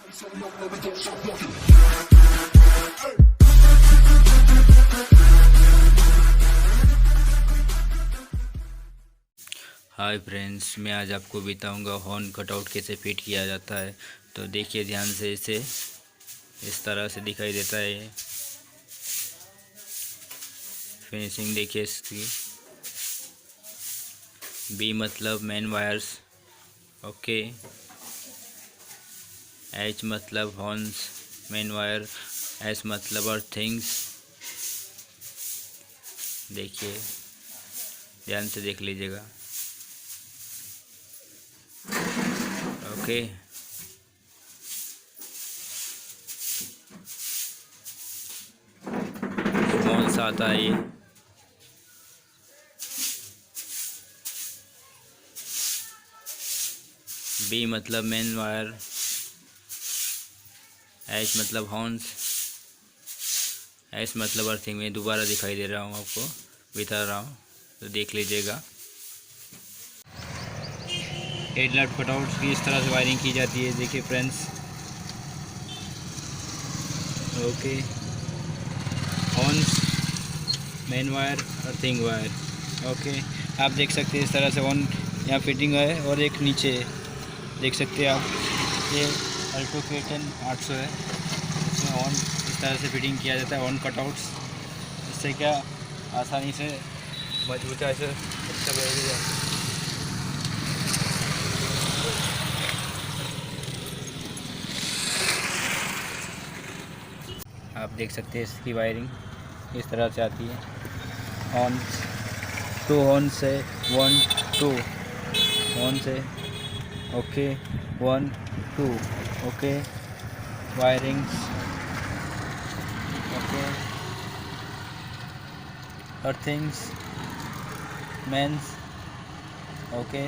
Hi friends, मैं आज आपको बताऊंगा हॉर्न कटआउट कैसे फिट किया जाता है। तो देखिए ध्यान से, इसे इस तरह से दिखाई देता है। फिनिशिंग देखिए इसकी। बी मतलब मेन वायर्स, ओके। एच मतलब हॉर्न्स मेन वायर, एस मतलब अर्थिंग्स। देखिए ध्यान से देख लीजिएगा, ओके। स्मॉल सा आता है ये। बी मतलब मेन वायर, एच मतलब हॉर्न्स, एस मतलब अर्थिंग। में दोबारा दिखाई दे रहा हूँ, आपको बता रहा हूँ तो देख लीजिएगा। हेडलाइट कटआउट्स की इस तरह से वायरिंग की जाती है, देखिए friends, okay. Horns main wire, earthing wire, okay. आप देख सकते हैं इस तरह से ऑन यहाँ फिटिंग है, और एक नीचे देख सकते हैं आप, ये अल्टो K10 800 है। इसमें ऑन इस तरह से फिटिंग किया जाता है, ऑन कटआउट्स। इससे क्या आसानी से मजबूती से अच्छा बैठेगा। आप देख सकते हैं इसकी वायरिंग इस तरह से आती है। ऑन 2 हॉर्न से 1 2 हॉर्न से, okay. 1 2, okay. Wirings, okay. Earthings mains, okay.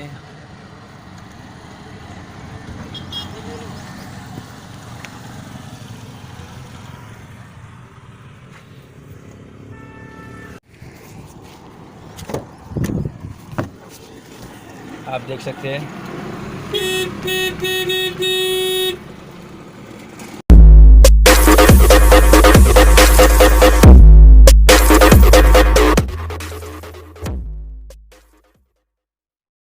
आप देख सकते हैं